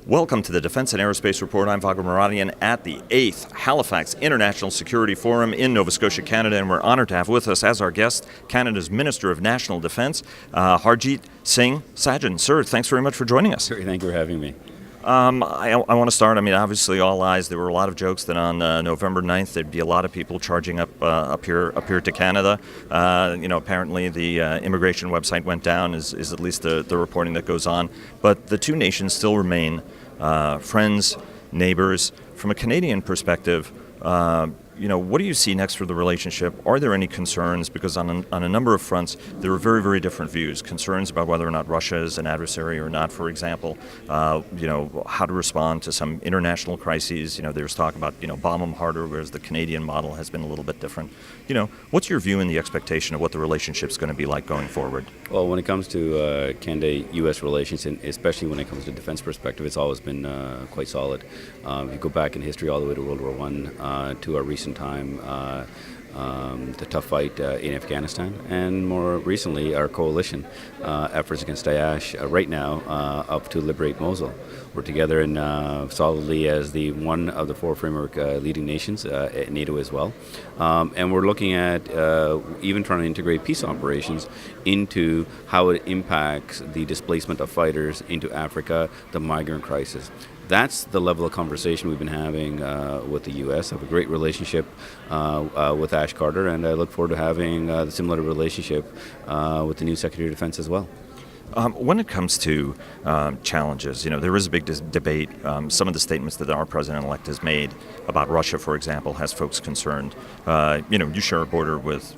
Welcome to the Defense and Aerospace Report. I'm Vago Muradian at the 8th Halifax International Security Forum in Nova Scotia, Canada, and we're honored to have with us as our guest Canada's Minister of National Defense, Harjit Singh Sajjan. Sir, thanks very much for joining us. Sure, thank you for having me. I want to start. Obviously, all eyes. There were a lot of jokes that on November 9th there'd be a lot of people charging up here to Canada. Apparently the immigration website went down. Is at least the reporting that goes on. But the two nations still remain friends, neighbors. From a Canadian perspective, what do you see next for the relationship? Are there any concerns? Because on a number of fronts, there are very, very different views. Concerns about whether or not Russia is an adversary or not, for example. How to respond to some international crises. There's talk about, bomb them harder, whereas the Canadian model has been a little bit different. What's your view and the expectation of what the relationship's going to be like going forward? Well, when it comes to Canada-U.S. relations, and especially when it comes to defense perspective, it's always been quite solid. If you go back in history all the way to World War I, to our recent time, the tough fight in Afghanistan, and more recently our coalition efforts against Daesh right now up to liberate Mosul. We're together in solidly as the one of the four framework leading nations at NATO as well, and we're looking at even trying to integrate peace operations into how it impacts the displacement of fighters into Africa, the migrant crisis. That's the level of conversation we've been having with the U.S. I have a great relationship with Ash Carter, and I look forward to having the similar relationship with the new Secretary of Defense as well. When it comes to challenges, there is a big debate. Some of the statements that our president-elect has made about Russia, for example, has folks concerned. You share a border with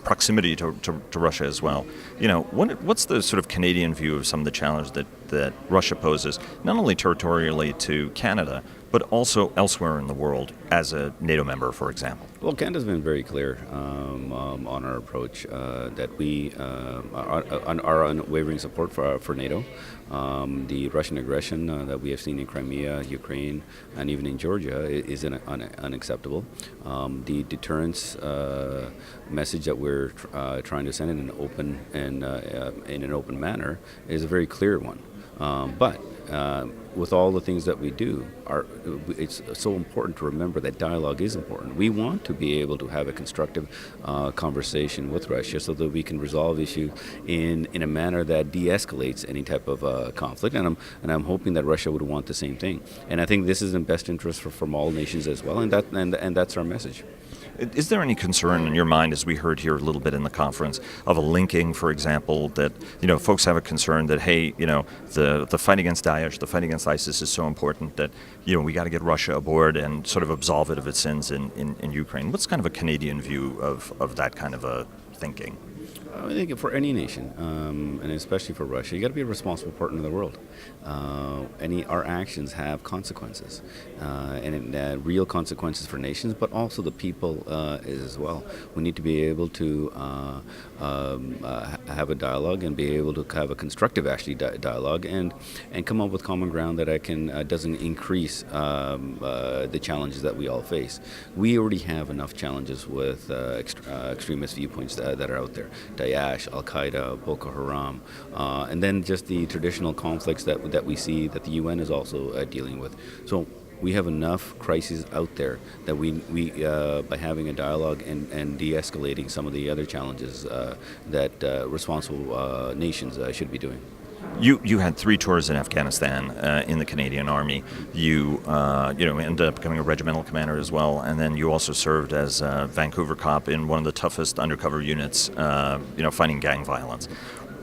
proximity to Russia as well. What's the sort of Canadian view of some of the challenges that Russia poses, not only territorially to Canada, but also elsewhere in the world as a NATO member, for example? Well, Canada's been very clear on our approach that we our unwavering support for NATO. The Russian aggression that we have seen in Crimea, Ukraine, and even in Georgia is unacceptable. The deterrence message that we're trying to send in an open and in an open manner is a very clear one. But with all the things that we do, it's so important to remember that dialogue is important. We want to be able to have a constructive conversation with Russia so that we can resolve issues in a manner that de-escalates any type of conflict. And I'm hoping that Russia would want the same thing. And I think this is in best interest from all nations as well. And that's our message. Is there any concern in your mind, as we heard here a little bit in the conference, of a linking, for example, that folks have a concern that, hey, the fight against Daesh, the fight against ISIS is so important that we got to get Russia aboard and sort of absolve it of its sins in Ukraine? What's kind of a Canadian view of that kind of a thinking? I think for any nation, and especially for Russia, you got to be a responsible partner in the world. Our actions have consequences, and real consequences for nations, but also the people as well. We need to be able to have a dialogue and be able to have a constructive, dialogue and come up with common ground that doesn't increase the challenges that we all face. We already have enough challenges with extremist viewpoints that are out there. Daesh, Al-Qaeda, Boko Haram, and then just the traditional conflicts that we see that the UN is also dealing with. So we have enough crises out there that we by having a dialogue and de-escalating some of the other challenges that responsible nations should be doing. You had 3 tours in Afghanistan in the Canadian Army. You ended up becoming a regimental commander as well, and then you also served as a Vancouver cop in one of the toughest undercover units, fighting gang violence.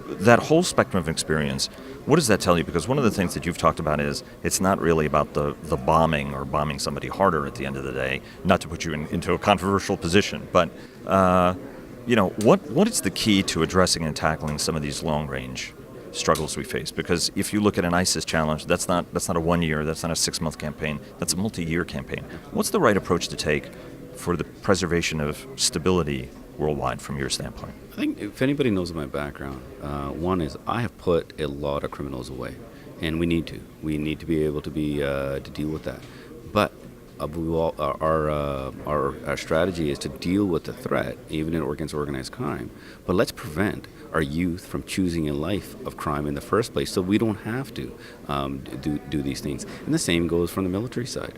That whole spectrum of experience, what does that tell you? Because one of the things that you've talked about is it's not really about the bombing or bombing somebody harder at the end of the day, not to put you into a controversial position, but what is the key to addressing and tackling some of these long-range struggles we face? Because if you look at an ISIS challenge, that's not a 1 year, that's not a 6-month campaign, that's a multi-year campaign. What's the right approach to take for the preservation of stability worldwide from your standpoint? I think if anybody knows my background, one is I have put a lot of criminals away, and we need to. We need to be able to deal with that. But our strategy is to deal with the threat, even against organized crime. But let's prevent our youth from choosing a life of crime in the first place, so we don't have to do these things. And the same goes from the military side.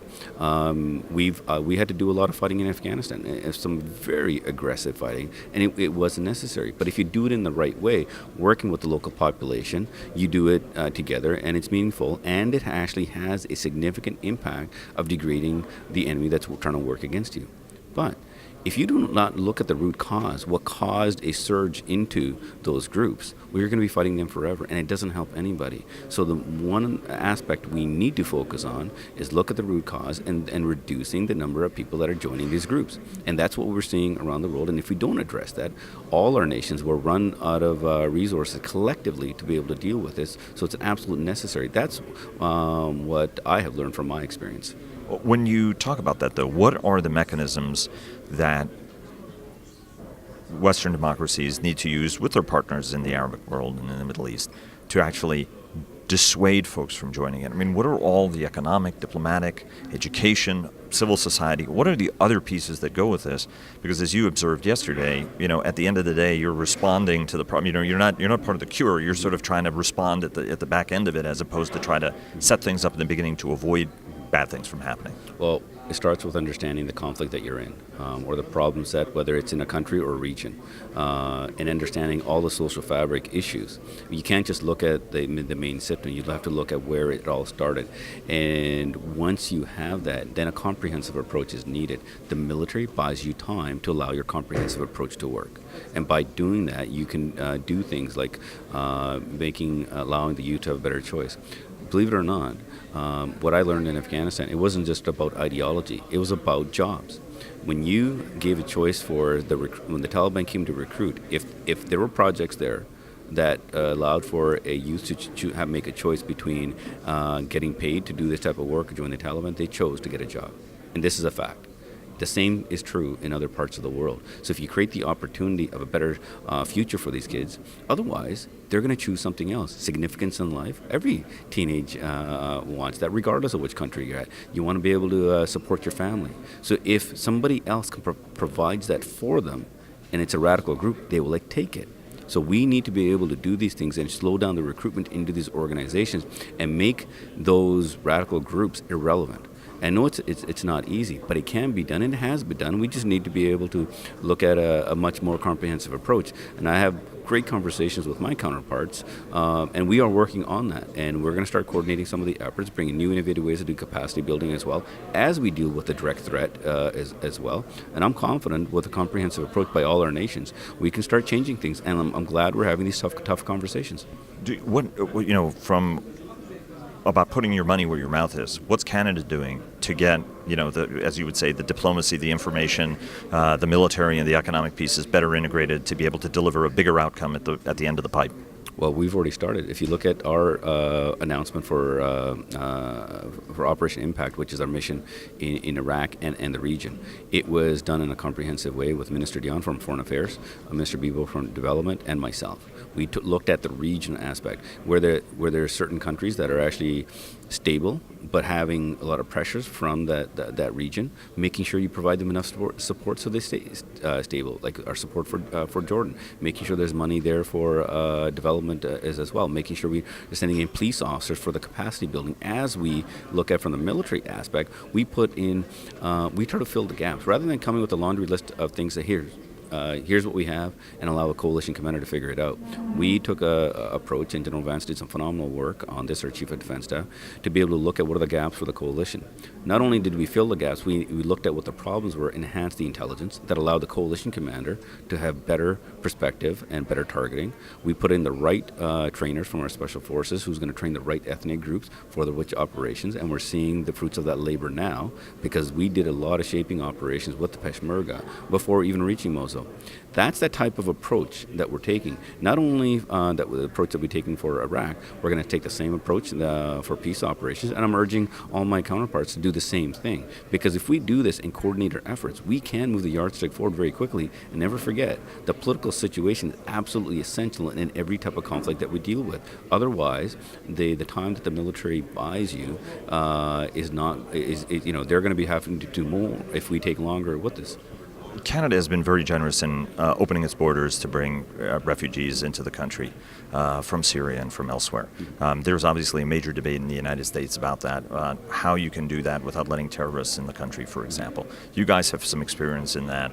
We had to do a lot of fighting in Afghanistan, some very aggressive fighting, and it wasn't necessary. But if you do it in the right way, working with the local population, you do it together, and it's meaningful, and it actually has a significant impact of degrading the enemy that's trying to work against you. But if you do not look at the root cause, what caused a surge into those groups, we're going to be fighting them forever, and it doesn't help anybody. So the one aspect we need to focus on is look at the root cause and reducing the number of people that are joining these groups. And that's what we're seeing around the world. And if we don't address that, all our nations will run out of resources collectively to be able to deal with this. So it's an absolute necessary. That's what I have learned from my experience. When you talk about that, though, what are the mechanisms that Western democracies need to use with their partners in the Arabic world and in the Middle East to actually dissuade folks from joining it? I mean, what are all the economic, diplomatic, education, civil society, what are the other pieces that go with this? Because as you observed yesterday, at the end of the day, you're responding to the problem. You're not part of the cure. You're sort of trying to respond at the back end of it, as opposed to try to set things up in the beginning to avoid bad things from happening. Well, it starts with understanding the conflict that you're in, or the problem set, whether it's in a country or a region, and understanding all the social fabric issues. You can't just look at the main symptom. You have to look at where it all started. And once you have that, then a comprehensive approach is needed. The military buys you time to allow your comprehensive approach to work. And by doing that, you can do things like allowing the youth to have a better choice. Believe it or not, what I learned in Afghanistan, it wasn't just about ideology. It was about jobs. When you gave a choice for when the Taliban came to recruit, if there were projects there that allowed for a youth to make a choice between getting paid to do this type of work or join the Taliban, they chose to get a job. And this is a fact. The same is true in other parts of the world. So if you create the opportunity of a better future for these kids, otherwise they're going to choose something else. Significance in life. Every teenage wants that, regardless of which country you're at. You want to be able to support your family. So if somebody else provides that for them, and it's a radical group, they will take it. So we need to be able to do these things and slow down the recruitment into these organizations and make those radical groups irrelevant. I know it's not easy, but it can be done, and it has been done. We just need to be able to look at a much more comprehensive approach. And I have great conversations with my counterparts, and we are working on that. And we're going to start coordinating some of the efforts, bringing new innovative ways to do capacity building as well, as we deal with the direct threat as well. And I'm confident with a comprehensive approach by all our nations, we can start changing things. And I'm glad we're having these tough conversations. About putting your money where your mouth is. What's Canada doing to get, as you would say, the diplomacy, the information, the military, and the economic pieces better integrated to be able to deliver a bigger outcome at the end of the pipe? Well, we've already started. If you look at our announcement for Operation Impact, which is our mission in Iraq and the region, it was done in a comprehensive way with Minister Dion from Foreign Affairs, Mr. Bebo from Development, and myself. We looked at the region aspect, where there are certain countries that are actually stable, but having a lot of pressures from that region, making sure you provide them enough support so they stay stable, like our support for Jordan, making sure there's money there for development as well, making sure we are sending in police officers for the capacity building. As we look at from the military aspect, we put in, we try to fill the gaps, rather than coming with a laundry list of things that here's what we have, and allow a coalition commander to figure it out. We took a approach, and General Vance did some phenomenal work on this, our Chief of Defense Staff, to be able to look at what are the gaps for the coalition. Not only did we fill the gaps, we looked at what the problems were, enhanced the intelligence that allowed the coalition commander to have better perspective and better targeting. We put in the right trainers from our special forces who's going to train the right ethnic groups for the which operations, and we're seeing the fruits of that labor now, because we did a lot of shaping operations with the Peshmerga before even reaching Mosul. That's that type of approach that we're taking. Not only the approach that we're taking for Iraq, we're going to take the same approach for peace operations, and I'm urging all my counterparts to do the same thing. Because if we do this and coordinate our efforts, we can move the yardstick forward very quickly. And never forget, the political situation is absolutely essential in every type of conflict that we deal with. Otherwise, the time that the military buys you they're going to be having to do more if we take longer with this. Canada has been very generous in opening its borders to bring refugees into the country from Syria and from elsewhere. There's obviously a major debate in the United States about that, how you can do that without letting terrorists in the country, for example. You guys have some experience in that.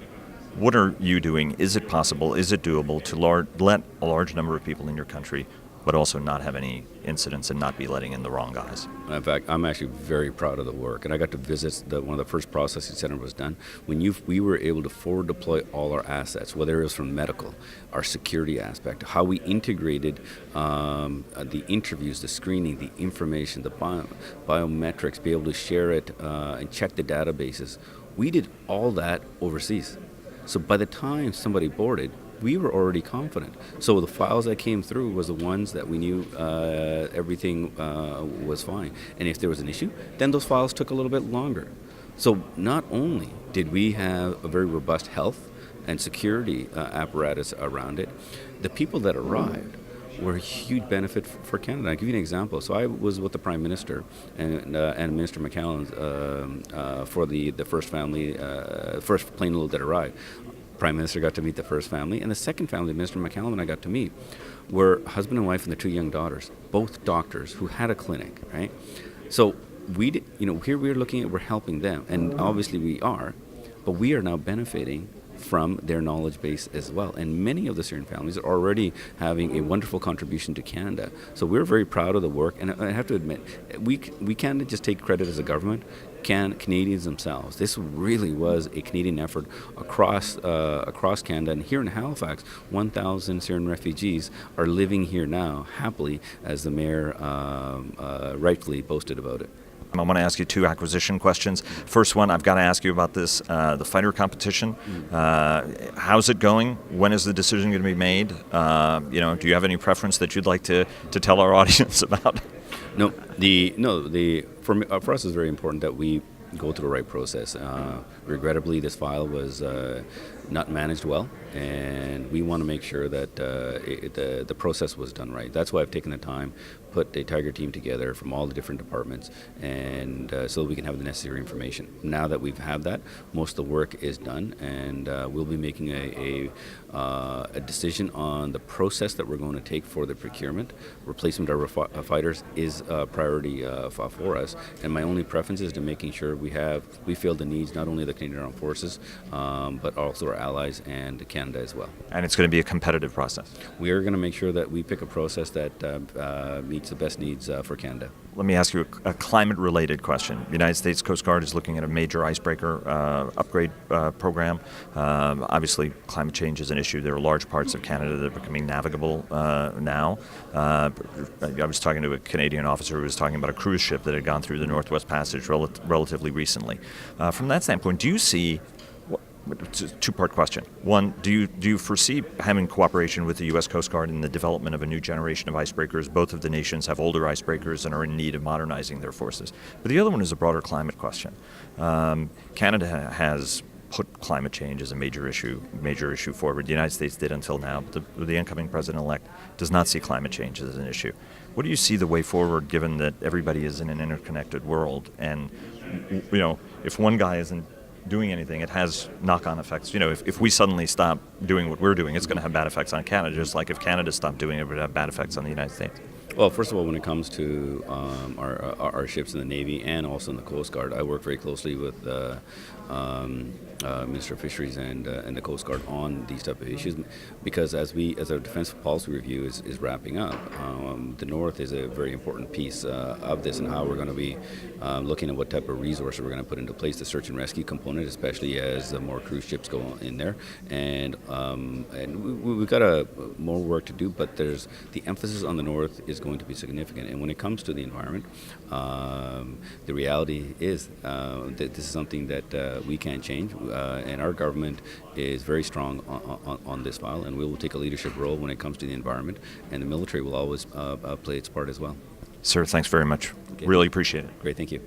What are you doing? Is it possible? Is it doable to let a large number of people in your country, but also not have any incidents and not be letting in the wrong guys? In fact, I'm actually very proud of the work, and I got to visit one of the first processing centers was done when we were able to forward deploy all our assets, whether it was from medical, our security aspect, how we integrated the interviews, the screening, the information, the biometrics, be able to share it and check the databases. We did all that overseas. So by the time somebody boarded, we were already confident. So the files that came through was the ones that we knew everything was fine. And if there was an issue, then those files took a little bit longer. So not only did we have a very robust health and security apparatus around it, the people that arrived were a huge benefit for Canada. I'll give you an example. So I was with the Prime Minister and Minister McCallum for the first family, first plane load that arrived. Prime Minister got to meet the first family, and the second family, Minister McCallum and I got to meet, were husband and wife and their 2 young daughters, both doctors who had a clinic, right? So here we're looking at, we're helping them, and obviously we are, but we are now benefiting from their knowledge base as well. And many of the Syrian families are already having a wonderful contribution to Canada. So we're very proud of the work, and I have to admit, we can't just take credit as a government. Canadians themselves. This really was a Canadian effort across Canada, and here in Halifax, 1,000 Syrian refugees are living here now happily, as the mayor rightfully boasted about it. I want to ask you 2 acquisition questions. First one, I've got to ask you about this, the fighter competition. How's it going? When is the decision going to be made? Do you have any preference that you'd like to tell our audience about? For us, it's very important that we go through the right process. Regrettably, this file was not managed well, and we want to make sure that the process was done right. That's why I've taken the time, put a Tiger team together from all the different departments, and so that we can have the necessary information. Now that we've had that, most of the work is done, and we'll be making a decision on the process that we're going to take for the procurement. Replacement of our fighters is a priority for us, and my only preference is to making sure we fill the needs not only of the Canadian Armed Forces, but also our allies and Canada as well. And it's going to be a competitive process. We are going to make sure that we pick a process that meets the best needs for Canada. Let me ask you a climate-related question. The United States Coast Guard is looking at a major icebreaker upgrade program. Obviously, climate change is an issue. There are large parts of Canada that are becoming navigable now. I was talking to a Canadian officer who was talking about a cruise ship that had gone through the Northwest Passage relatively recently. From that standpoint, do you see... It's a 2-part question. One, do you foresee having cooperation with the U.S. Coast Guard in the development of a new generation of icebreakers? Both of the nations have older icebreakers and are in need of modernizing their forces. But the other one is a broader climate question. Canada has put climate change as a major issue forward. The United States did until now, but the incoming president-elect does not see climate change as an issue. What do you see the way forward, given that everybody is in an interconnected world, and if one guy isn't doing anything, it has knock-on effects. If we suddenly stop doing what we're doing, it's going to have bad effects on Canada, just like if Canada stopped doing it, it would have bad effects on the United States. Well, first of all, when it comes to our ships in the Navy and also in the Coast Guard, I work very closely with Minister of Fisheries and the Coast Guard on these type of issues, because as our defense policy review is wrapping up, the North is a very important piece of this, and how we're going to be looking at what type of resources we're going to put into place, the search and rescue component, especially as more cruise ships go in there, and we've got more work to do, but the emphasis on the North is going to be significant. And when it comes to the environment, the reality is that this is something that we can't change, and our government is very strong on this file, and we will take a leadership role when it comes to the environment, and the military will always play its part as well. Sir, thanks very much. Okay. Really appreciate it. Great, thank you.